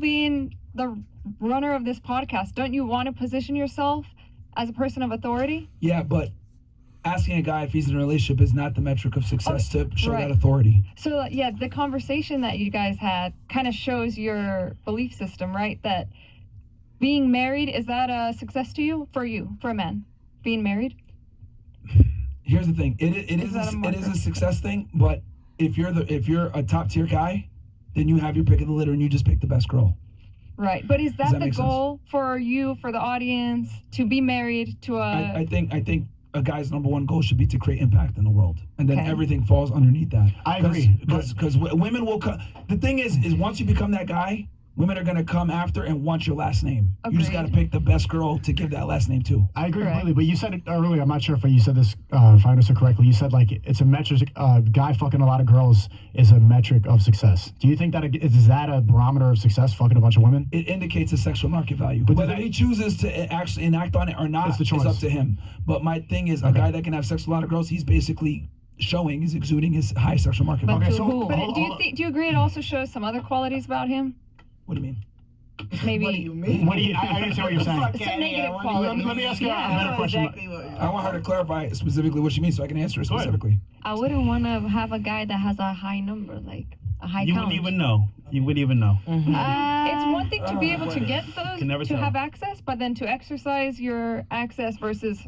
being the runner of this podcast, don't you want to position yourself as a person of authority? Yeah, but asking a guy if he's in a relationship is not the metric of success to show right. that authority. So, yeah, the conversation that you guys had kind of shows your belief system, right? That being married, is that a success to you? For a man? Being married? Here's the thing. It is a success thing, but if you're a top tier guy, then you have your pick of the litter and you just pick the best girl. Right. But is that the goal for you, for the audience, to be married to a... I think a guy's number one goal should be to create impact in the world, and then everything falls underneath that. I agree. Because women will come... The thing is once you become that guy, women are going to come after and want your last name. Agreed. You just got to pick the best girl to give that last name to. I agree completely, but you said it earlier, I'm not sure if you said this, if I understood correctly, you said like it's a metric, guy fucking a lot of girls is a metric of success. Do you think that is that a barometer of success, fucking a bunch of women? It indicates a sexual market value. But whether he chooses to actually enact on it or not is up to him. But my thing is, a guy that can have sex with a lot of girls, he's basically he's exuding his high sexual market value. But do you agree it also shows some other qualities about him? What do you mean? Maybe. What do you mean? I understand what you're saying. Some negative quality. Let me ask you another question. I want her to clarify specifically what she means so I can answer it specifically. I wouldn't want to have a guy that has a high number, like a high count. You wouldn't even know. You wouldn't even know. Mm-hmm. It's one thing to be able to get those, to have access, but then to exercise your access versus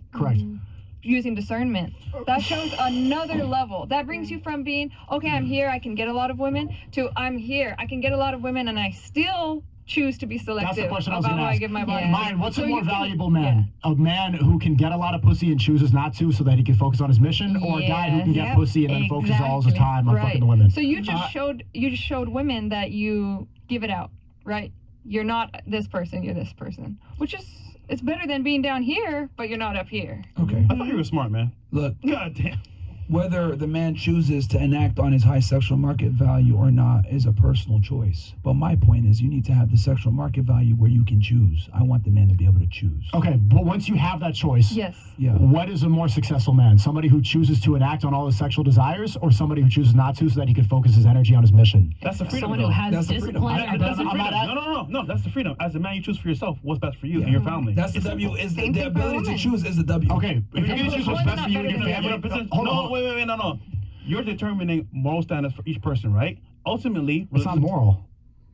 using discernment. That shows another level. That brings you from being, okay, I'm here, I can get a lot of women, to I'm here, I can get a lot of women, and I still choose to be selective. That's the question I was about going to how ask. I give my body. Myron, what's a more valuable man? A man who can get a lot of pussy and chooses not to so that he can focus on his mission, or a guy who can get pussy and then focuses all his time on fucking the women? So you just showed women that you give it out, right? You're not this person, you're this person. Which is, it's better than being down here, but you're not up here. Okay. I thought you were smart, man. Look. God damn. Whether the man chooses to enact on his high sexual market value or not is a personal choice. But my point is you need to have the sexual market value where you can choose. I want the man to be able to choose. Okay, but once you have that choice, yeah. What is a more successful man? Somebody who chooses to enact on all his sexual desires, or somebody who chooses not to so that he can focus his energy on his mission? That's the freedom. Someone who has discipline. That's the freedom. No, that's the freedom. As a man, you choose for yourself what's best for you and your family. That's the W. Is the ability to choose is the W. Okay, if you're going to choose what's best for you and your family, no. You're determining moral standards for each person, right? Ultimately, it's not moral.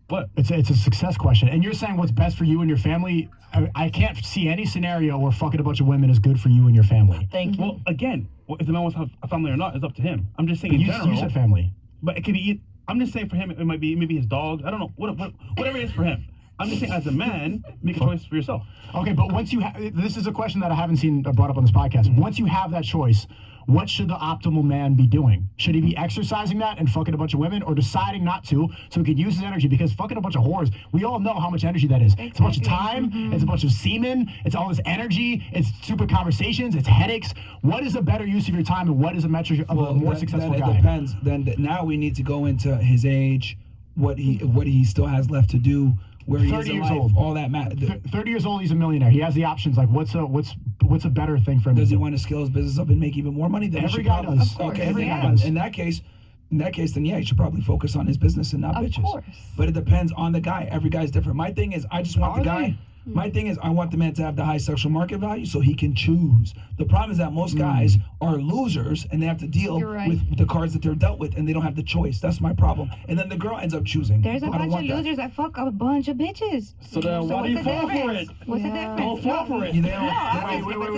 What? It's a success question. And you're saying what's best for you and your family. I can't see any scenario where fucking a bunch of women is good for you and your family. Thank you. Well, again, if the man wants to have a family or not, it's up to him. I'm just saying in general. You said family. But it could be, I'm just saying for him, it might be maybe his dog. I don't know. Whatever it is for him. I'm just saying as a man, make a choice for yourself. Okay, but once you this is a question that I haven't seen brought up on this podcast. Once you have that choice, what should the optimal man be doing? Should he be exercising that and fucking a bunch of women, or deciding not to so he could use his energy? Because fucking a bunch of whores, we all know how much energy that is. Exactly. It's a bunch of time, it's a bunch of semen, it's all this energy, it's stupid conversations, it's headaches. What is a better use of your time, and what is a metric of a more successful guy? It depends. Then now we need to go into his age, what he still has left to do, where he is in life, all that matters. 30 years old, he's a millionaire. He has the options. Like, what's a better thing for him? Does he want to scale his business up and make even more money? Then every guy does. Okay, every guy does. In that case, then yeah, he should probably focus on his business and not bitches. Of course. But it depends on the guy. Every guy's different. My thing is, I just want the guy. My thing is, I want the man to have the high sexual market value so he can choose. The problem is that most guys are losers and they have to deal with the cards that they're dealt with, and they don't have the choice. That's my problem. And then the girl ends up choosing. There's a bunch of losers that fuck a bunch of bitches. So then why do you fall for it? What's the difference? Don't fall for it.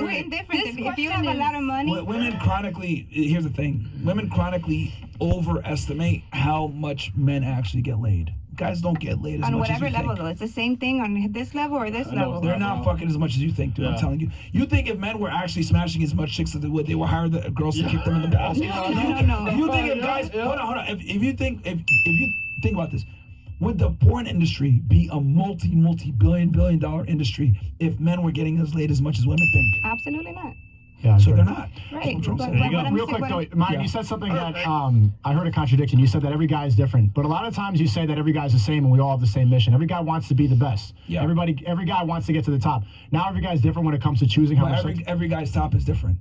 Wait. If you have a lot of money. Women chronically, here's the thing. Women chronically overestimate how much men actually get laid. Guys don't get laid as much as you think. On whatever level, though. It's the same thing on this level or this level. They're not fucking as much as you think, dude. I'm telling you. You think if men were actually smashing as much chicks as they would, they would hire the girls to kick them in the balls? No. You think if guys... Hold on. If you think about this, would the porn industry be a multi-billion dollar industry if men were getting as laid as much as women think? Absolutely not. Yeah, so they're not. Right. There you go. Real quick, though, Myron, you said something that I heard a contradiction. You said that every guy is different, but a lot of times you say that every guy's the same and we all have the same mission. Every guy wants to be the best. Yeah. Every guy wants to get to the top. Now every guy's different when it comes to choosing how much. Every guy's top is different.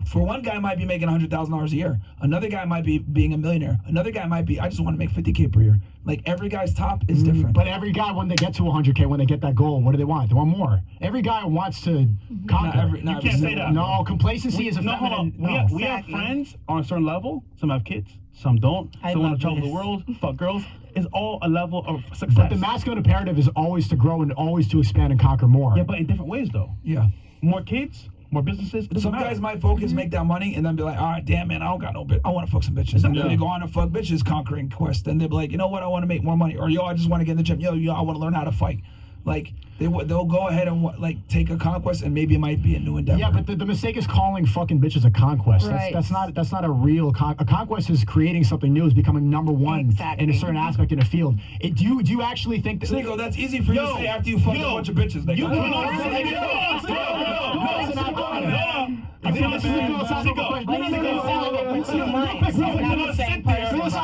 For one guy might be making $100,000 a year. Another guy might be being a millionaire. Another guy might be, I just want to make $50K per year. Like every guy's top is different. But every guy, when they get to 100K, when they get that goal, what do they want? They want more. Every guy wants to conquer. You can't say that. No, complacency is a feminine. No, we have friends on a certain level. Some have kids, some don't. Some want to travel the world, fuck girls. It's all a level of success. But the masculine imperative is always to grow and always to expand and conquer more. Yeah, but in different ways though. Yeah. More kids, more businesses. Some guys might focus, make that money, and then be like, all right, damn, man, I don't got no bitch. I want to fuck some bitches. And then they go on a fuck bitches conquering quest. And they'll be like, you know what, I want to make more money. Or, yo, I just want to get in the gym. Yo, I want to learn how to fight. Like, they'll go ahead and like take a conquest, and maybe it might be a new endeavor. Yeah, but the mistake is calling fucking bitches a conquest. Right. That's not a real a conquest. Is creating something new, is becoming number one in a certain aspect in a field. Do you actually think that? Sneako, that's easy for you to say after you fuck a bunch of bitches. Like,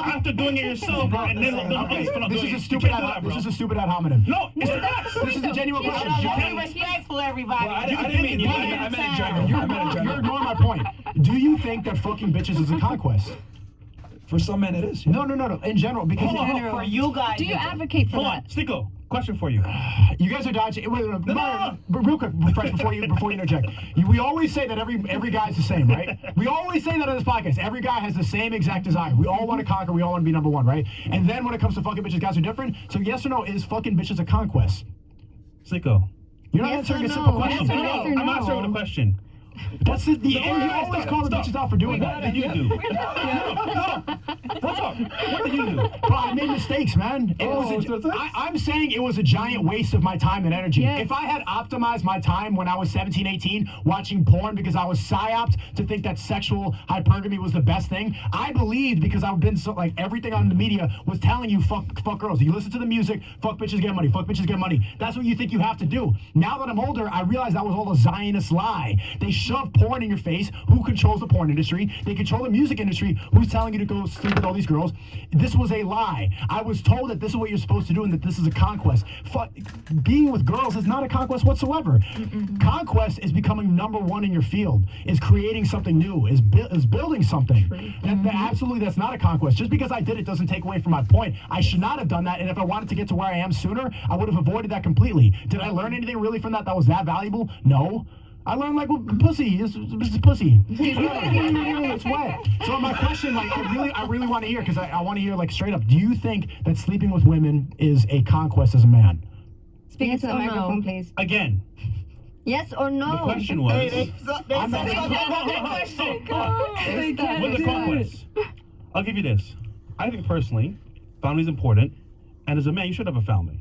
after doing it yourself, and then this is a stupid ad hominem. No, this is a genuine question. Be respectful, everybody. I didn't mean you. I meant in general. You're ignoring my point. Do you think that fucking bitches is a conquest? For some men, it is. Yeah. No. In general, because For you guys. Do you advocate for Hold that? on, Sneako, question for you. you guys are dodging. Wait, Myron, real quick, Fresh, before you interject. We always say that every guy's the same, right? We always say that on this podcast. Every guy has the same exact desire. We all want to conquer. We all want to be number one, right? And then when it comes to fucking bitches, guys are different. So yes or no, is fucking bitches a conquest? Sneako. You're not answering a simple question. I'm answering the question. That's the end. You always call the bitches out for doing that. What did you do? What's up? What did you do? Bro, I made mistakes, man. I'm saying it was a giant waste of my time and energy. Yes. If I had optimized my time when I was 17, 18, watching porn because I was psyoped to think that sexual hypergamy was the best thing, I believed because I've been so, like, everything on the media was telling you, fuck girls. You listen to the music, fuck bitches, get money, fuck bitches, get money. That's what you think you have to do. Now that I'm older, I realize that was all a Zionist lie. They shove porn in your face. Who controls the porn industry? They control the music industry. Who's telling you to go sleep with all these girls? This was a lie. I was told that this is what you're supposed to do and that this is a conquest. Being with girls is not a conquest whatsoever. Conquest is becoming number one in your field, is creating something new, is building something. Absolutely, that's not a conquest. Just because I did it doesn't take away from my point. I should not have done that, and if I wanted to get to where I am sooner, I would have avoided that completely. Did I learn anything really from that was that valuable? No. I learned like, well, pussy. This is pussy. It's wet. So my question, like, I really want to hear, because I want to hear, like, straight up. Do you think that sleeping with women is a conquest as a man? Speak into the microphone, please. Again. Yes or no? The question was. What's the conquest? I'll give you this. I think personally, family is important, and as a man, you should have a family.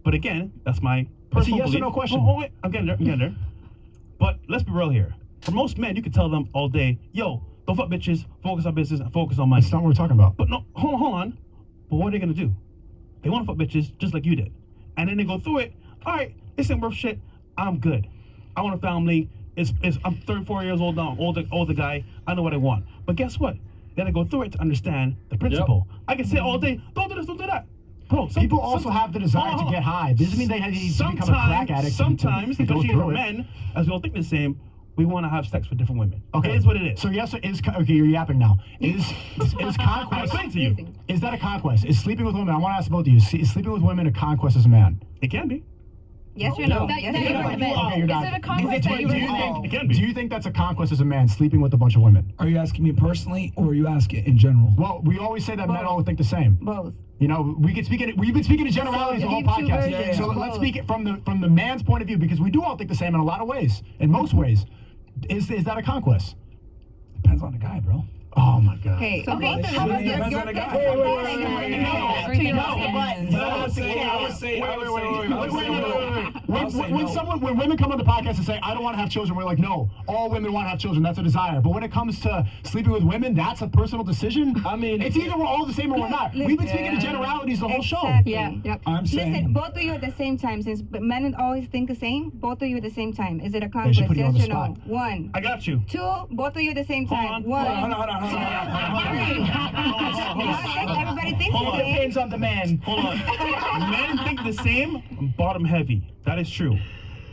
But again, that's my personal yes belief. or no question. Oh, wait, I'm getting there. But let's be real here. For most men, you can tell them all day, yo, don't fuck bitches, focus on business, and focus on money. That's not what we're talking about. But no, hold on. But what are they gonna do? They wanna fuck bitches just like you did. And then they go through it, all right, this ain't worth shit, I'm good. I want a family, I'm 34 years old now, older guy, I know what I want. But guess what? They gotta go through it to understand the principle. Yep. I can say all day, don't do this, don't do that. Bro, people also have the desire to get high. This doesn't mean they need to become a crack addict. Sometimes, especially for men, as we all think the same, we want to have sex with different women. Okay, it is what it is. So yes, okay, you're yapping now. Is conquest? I'm explaining to you. Is that a conquest? Is sleeping with women? I want to ask both of you. Is sleeping with women a conquest as a man? It can be. Yes or no? Okay, you're done. Is it a conquest that you it can be. Do you think that's a conquest as a man, sleeping with a bunch of women? Are you asking me personally, or are you asking in general? Well, we always say that men all think the same. Both. You know, we've been speaking in generalities the whole podcast. So let's speak it from the man's point of view, because we do all think the same in a lot of ways, in most ways. Is that a conquest? Depends on the guy, bro. Oh my God. Okay. So both of them. Depends on the guy. When women come on the podcast and say, I don't want to have children, we're like, no, all women want to have children. That's a desire. But when it comes to sleeping with women, that's a personal decision. I mean, it's either we're all the same or we're not. We've been speaking in generalities the whole show. Yeah. Yep. I'm saying. Listen, both of you at the same time, since men always think the same, both of you at the same time. Is it a conquest? They should put you on the Yes or no? spot. One. I got you. Two, both of you at the same time. Hold on. One. Everybody thinks the same. Depends on the man. Hold on. Men think the same, bottom heavy. That is true.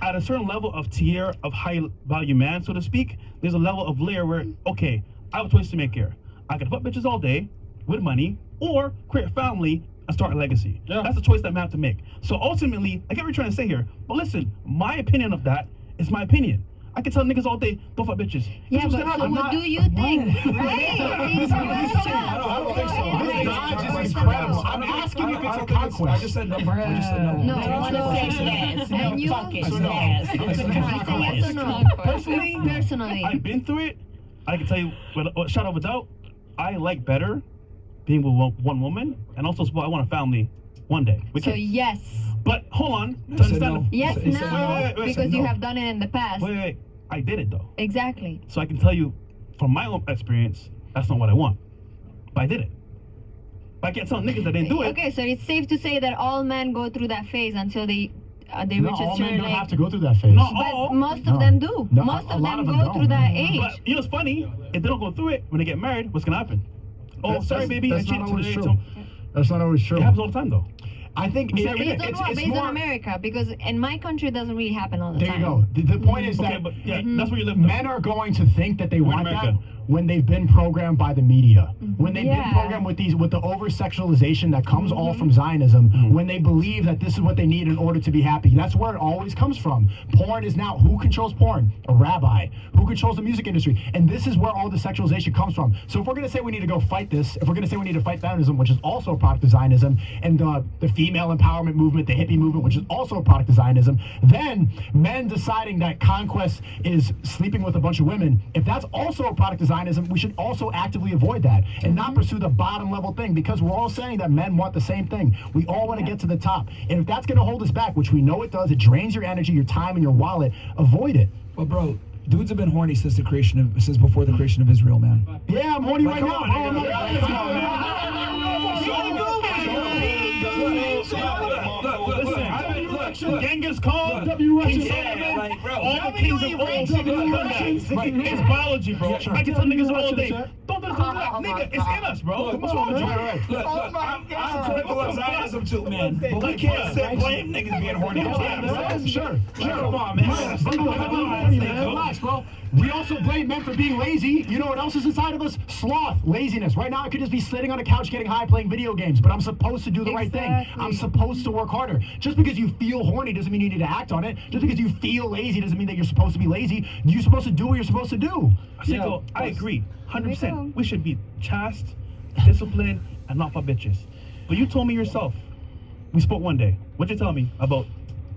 At a certain level of tier of high value man, so to speak, there's a level of layer where, okay, I have a choice to make here. I can fuck bitches all day with money, or create a family and start a legacy. Yeah. That's a choice that man have to make. So ultimately, I get what you're trying to say here, but listen, my opinion of that is my opinion. I can tell niggas all day, don't fuck bitches. Yeah, but so what do you think? Right? I don't think so. This dodge is incredible. I'm asking if it's a conquest. I just said no. I just said no. No, I want to say yes. And you? It's a conquest. Personally. I've been through it. I can tell you, without shadow of a doubt, I like better being with one woman, and also I want a family one day. So yes. But hold on. To understand no. Yes, now, wait, because you have done it in the past. Wait. I did it though. Exactly. So I can tell you, from my own experience, that's not what I want. But I did it. But I can't tell niggas that didn't do it. Okay, so it's safe to say that all men go through that phase until they reach a certain age. All men don't have to go through that phase. But most of them do. No, most of them go go through that age. But you know what's funny? If they don't go through it, when they get married, what's gonna happen? Oh, sorry, baby. That's not always true. That's not always true. It happens all the time, though. I think based on America, because in my country it doesn't really happen all the time. There you go. The point is that but that's where you live. Men are going to think that they want that when they've been programmed by the media, when they've been programmed with the over-sexualization that comes all from Zionism, when they believe that this is what they need in order to be happy. That's where it always comes from. Porn is now, who controls porn? A rabbi. Who controls the music industry? And this is where all the sexualization comes from. So if we're going to say we need to go fight this, if we're going to say we need to fight feminism, which is also a product of Zionism, and the female empowerment movement, the hippie movement, which is also a product of Zionism, then men deciding that conquest is sleeping with a bunch of women, if that's also a product of Zionism, we should also actively avoid that and not pursue the bottom level thing, because we're all saying that men want the same thing. We all want to get to the top. And if that's going to hold us back, which we know it does, it drains your energy, your time, and your wallet, avoid it. Well, bro, dudes have been horny since before the creation of Israel, man. Yeah, I'm horny right now. Genghis Khan, King Solomon, all the kings of old cities done that. It's biology, bro. I can tell niggas all day, don't do that. Nigga, it's in us, bro. What's wrong with you? Look, I'm critical of Zionism too, man. But we can't blame niggas being horny all the time, bro. Sure. Come on, man. Relax, bro. We also blame men for being lazy. You know what else is inside of us? Sloth, laziness. Right now I could just be sitting on a couch getting high playing video games, but I'm supposed to do the right thing. I'm supposed to work harder. Just because you feel horny doesn't mean you need to act on it. Just because you feel lazy doesn't mean that you're supposed to be lazy. You're supposed to do what you're supposed to do. Sneako, I agree, 100%. We should be chaste, disciplined, and not for bitches. But you told me yourself, we spoke one day. What'd you tell me about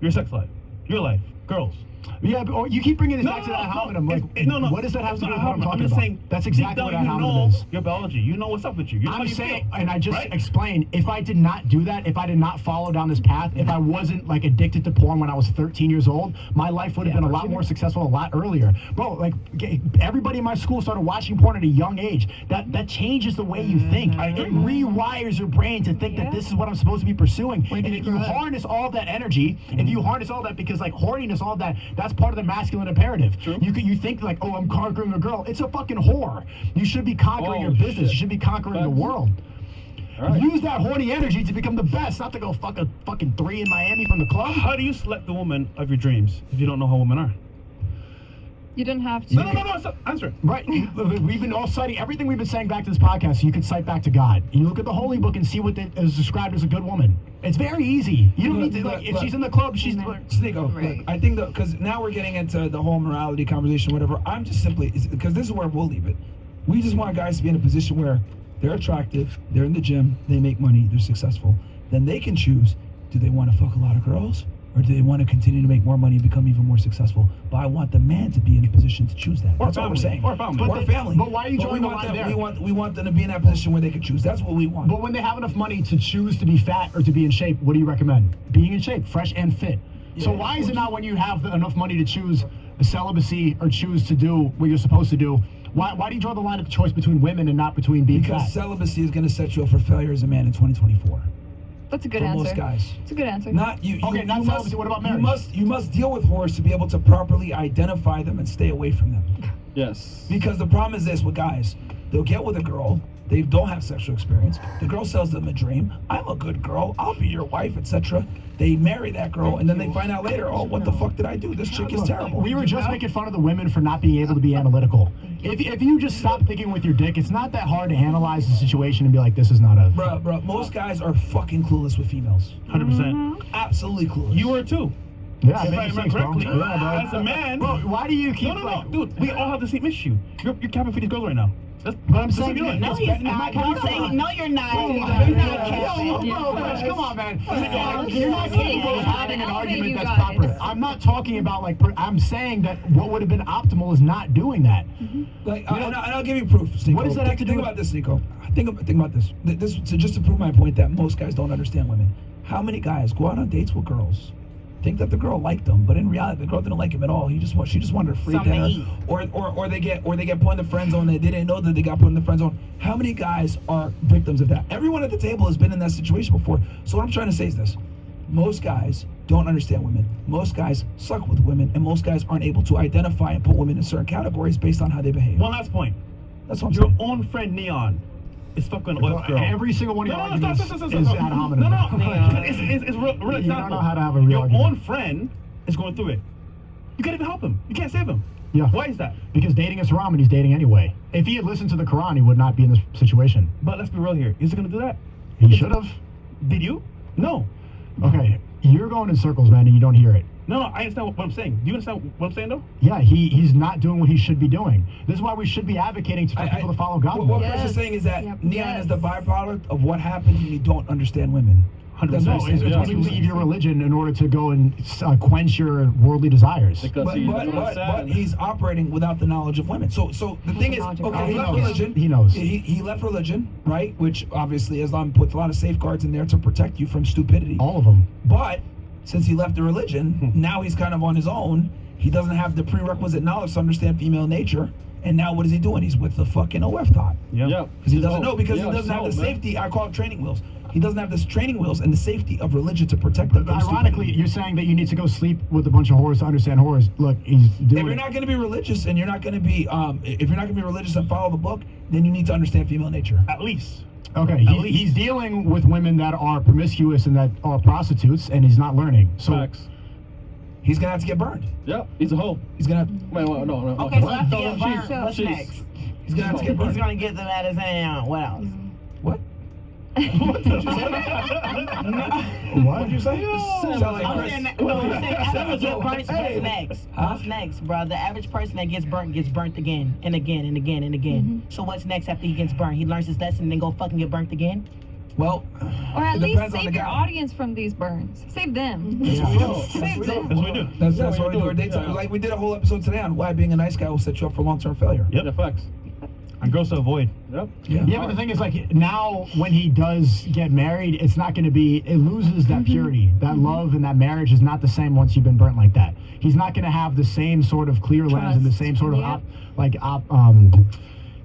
your sex life, your life, girls? Yeah, but you keep bringing this back to that hominum. Like, what does that have to do with what I'm talking about? Saying, that's exactly what that hominum know is. Your biology, you know what's up with you. I'm saying, and I just explained, if I did not do that, if I did not follow down this path, if I wasn't like addicted to porn when I was 13 years old, my life would have been a lot more successful a lot earlier. Bro, like everybody in my school started watching porn at a young age. That changes the way you think. It rewires your brain to think that this is what I'm supposed to be pursuing. And if you harness all that energy, if you harness all that, because like horniness, all that, that's part of the masculine imperative. True. You think like, oh, I'm conquering a girl. It's a fucking whore. You should be conquering your business. You should be conquering the world. Right. Use that horny energy to become the best, not to go fuck a fucking 3 in Miami from the club. How do you select the woman of your dreams if you don't know how women are? You didn't have to. No, stop. Answer it. Right. We've been all citing everything we've been saying back to this podcast, so you could cite back to God. You look at the Holy Book and see what is described as a good woman. It's very easy. You don't need to, like, if she's in the club, she's... Sneako, look, I think that, because now we're getting into the whole morality conversation, whatever. I'm just simply, because this is where we'll leave it. We just want guys to be in a position where they're attractive, they're in the gym, they make money, they're successful. Then they can choose, do they want to fuck a lot of girls? Or do they want to continue to make more money and become even more successful? But I want the man to be in a position to choose that. That's what we're saying. Or family. Or family. But why are you drawing the line there? We want them to be in that position where they can choose. That's what we want. But when they have enough money to choose to be fat or to be in shape, what do you recommend? Being in shape, fresh and fit. Yeah, so why is it not when you have enough money to choose celibacy or choose to do what you're supposed to do? Why do you draw the line at the choice between women and not between being fat? Because celibacy is going to set you up for failure as a man in 2024. That's a good for answer. Most guys. It's a good answer. Not you. Okay, not celibacy. What about marriage? You must deal with whores to be able to properly identify them and stay away from them. Yes. Because the problem is this with guys. They'll get with a girl, They don't have sexual experience. The girl sells them a dream. I'm a good girl. I'll be your wife, etc. They marry that girl, and then they find out later, oh, what the fuck did I do? This chick is terrible. We were just making fun of the women for not being able to be analytical. If you just stop thinking with your dick, it's not that hard to analyze the situation and be like, this is not a... Bro, most guys are fucking clueless with females. 100%. Absolutely clueless. You were too. Yeah, if I remember correctly, bro. as a man... Bro, why do you keep... No, dude, we all have the same issue. You're capping for these girls right now. But I'm saying, no, he's not. No, you're not. You're not capping. Come on, man. You're not capable of having an argument that's proper. I'm not talking about I'm saying that what would have been optimal is not doing that. And I'll give you proof, Sneako. What does that have to do with... Think about this, Sneako. Think about this. Just to prove my point that most guys don't understand women. How many guys go out on dates with girls, think that the girl liked them, but in reality the girl didn't like him at all. She just wanted a free dinner, or they get put in the friend zone. They didn't know that they got put in the friend zone. How many guys are victims of that? Everyone at the table has been in that situation before. So what I'm trying to say is this: most guys don't understand women. Most guys suck with women, and most guys aren't able to identify and put women in certain categories based on how they behave. One last point. That's what I'm saying. Your own friend Neon is fucking girl. Every single one of your arguments is ad hominem. No. It's real example. You don't know how to have a real argument. Your own friend is going through it. You can't even help him. You can't save him. Yeah. Why is that? Because dating is haram and he's dating anyway. If he had listened to the Quran, he would not be in this situation. But let's be real here. Is he going to do that? He should have. Did you? No. Okay. You're going in circles, man, and you don't hear it. No, I understand what I'm saying. Do you understand what I'm saying, though? Yeah, he's not doing what he should be doing. This is why we should be advocating for people to follow God. What Fresh is saying is that Neon is the byproduct of what happens when you don't understand women. It's when you leave your religion in order to go and quench your worldly desires. But he's operating without the knowledge of women. So the thing is, okay, he left religion. He knows. He left religion, right? Which obviously Islam puts a lot of safeguards in there to protect you from stupidity. All of them. But since he left the religion, now he's kind of on his own. He doesn't have the prerequisite knowledge to understand female nature. And now what is he doing? He's with the fucking OF thought. Yeah. Because he doesn't know, because he doesn't have the safety. I call it training wheels. He doesn't have this training wheels and the safety of religion to protect them. Ironically, you're saying that you need to go sleep with a bunch of whores to understand whores. Look, he's doing. If you're not going to be religious and you're not going to be, if you're not going to be religious and follow the book, then you need to understand female nature. At least. Okay, he's dealing with women that are promiscuous and that are prostitutes, and he's not learning. So. Facts. He's gonna have to get burned. Yep, he's a hoe. He's gonna. No. Okay, so after get burned, what's next? He's gonna have to get burned. He's gonna get them at his hand. What else? What? What did you say? What did you say? What's next? What's next, bro? The average person that gets burnt again and again and again and again. So what's next after he gets burnt? He learns his lesson and then go fucking get burnt again? Well, or at least save your audience from these burns. Save them. Save them. That's what we do. That's what we do. Daytime. Like we did a whole episode today on why being a nice guy will set you up for long-term failure. Yep. Facts. And girls to avoid. Yep. Yeah, but the thing is, like, now when he does get married, it's not going to be, it loses that purity. That love and that marriage is not the same once you've been burnt like that. He's not going to have the same sort of clear lens and the same sort of,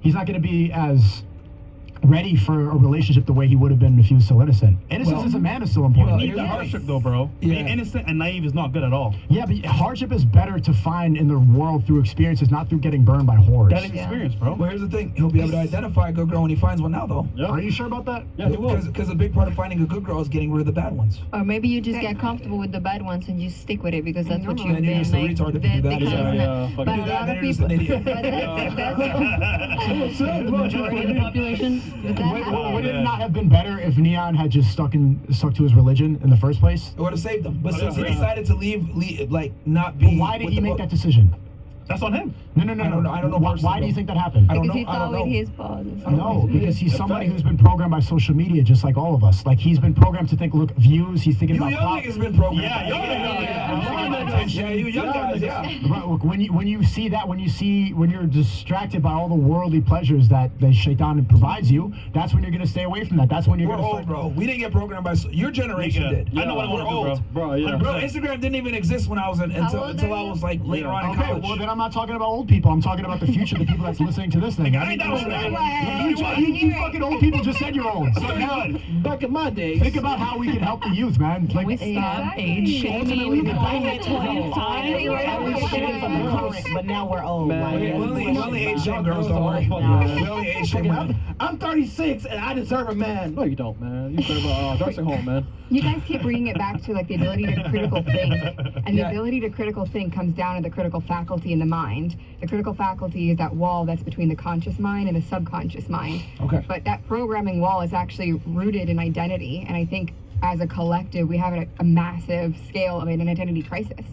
he's not going to be as ready for a relationship the way he would have been if he was still innocent. Innocence as a man is still important. You need the hardship though, bro. Being innocent and naive is not good at all. Yeah, but hardship is better to find in the world through experiences, not through getting burned by whores. That is experience, bro. Well, here's the thing. He'll be able to identify a good girl when he finds one now, though. Yep. Are you sure about that? Yeah, he will. Because a big part of finding a good girl is getting rid of the bad ones. Or maybe you just get comfortable with the bad ones and you stick with it because that's what you've And you're been just a like. retard if you do that. But a lot of people. That's the majority of the population. Would it not have been better if Neon had just stuck to his religion in the first place? It would have saved him. But since he decided to leave not be. But why did he make that decision? That's on him. No. I don't know. Why do you think that happened? Because he thought with his balls. No, because he's somebody who's been programmed by social media, just like all of us. Like he's been programmed to think, look, views. He's thinking about. Young niggas been programmed. Yeah, you young guys. Yeah. Right, look, when you see that, when you're distracted by all the worldly pleasures that the shaitan provides you, that's when you're gonna stay away from that. That's when you're gonna. We're old, bro. We didn't get programmed by your generation did. I know what I want to do, bro. Yeah. Bro, Instagram didn't even exist when I was until I was like later on in college. Well then I'm not talking about old people. I'm talking about the future, the people that's listening to this thing. I ain't that old. You fucking old people just said you're old. So now, back in my days. think about how we can help the youth, man. Like, Stop age shaming. I had 20 times, but now we're old. We only age shame girls, don't worry. We only age shame women. I'm 36 and I deserve a man. No, you don't, man. You deserve a nursing home, man. You guys keep bringing it back to like the ability to critical think, and the ability to critical think comes down to the critical faculty in the mind. The critical faculty is that wall that's between the conscious mind and the subconscious mind. Okay. But that programming wall is actually rooted in identity, and I think as a collective we have a massive scale of an identity crisis.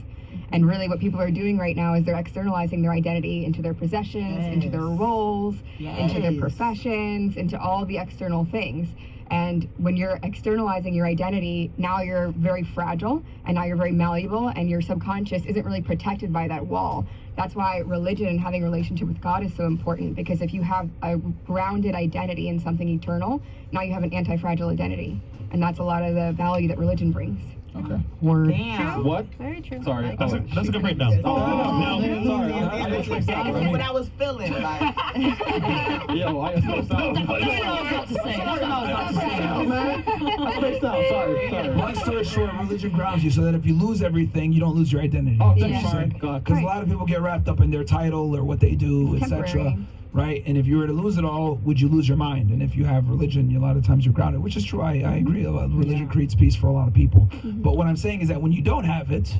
And really what people are doing right now is they're externalizing their identity into their possessions, into their roles, into their professions, into all the external things. And when you're externalizing your identity, now you're very fragile, and now you're very malleable, and your subconscious isn't really protected by that wall. That's why religion and having a relationship with God is so important, because if you have a grounded identity in something eternal, now you have an anti-fragile identity. And that's a lot of the value that religion brings. Okay. Word. Damn. What? Very true. Sorry. That's a good breakdown. Sorry. That's what I was feeling like. Yo, I got spaced out. I spaced out. Sorry. Long story short, religion grounds you so that if you lose everything, you don't lose your identity. Oh, Because a lot of people get wrapped up in their title or what they do, etc. Right? And if you were to lose it all, would you lose your mind? And if you have religion, a lot of times you're grounded, which is true. I agree. Religion creates peace for a lot of people. But what I'm saying is that when you don't have it,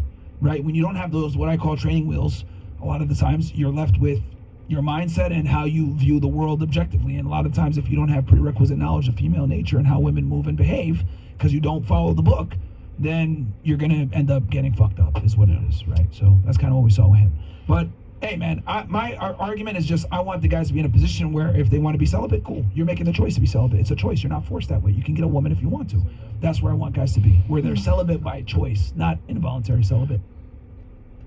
right, when you don't have those, what I call training wheels, a lot of the times you're left with your mindset and how you view the world objectively. And a lot of times if you don't have prerequisite knowledge of female nature and how women move and behave, because you don't follow the book, then you're going to end up getting fucked up is what it is, right? So that's kind of what we saw with him. But hey, man, our argument is just I want the guys to be in a position where if they want to be celibate, cool. You're making the choice to be celibate. It's a choice. You're not forced that way. You can get a woman if you want to. That's where I want guys to be, where they're celibate by choice, not involuntary celibate.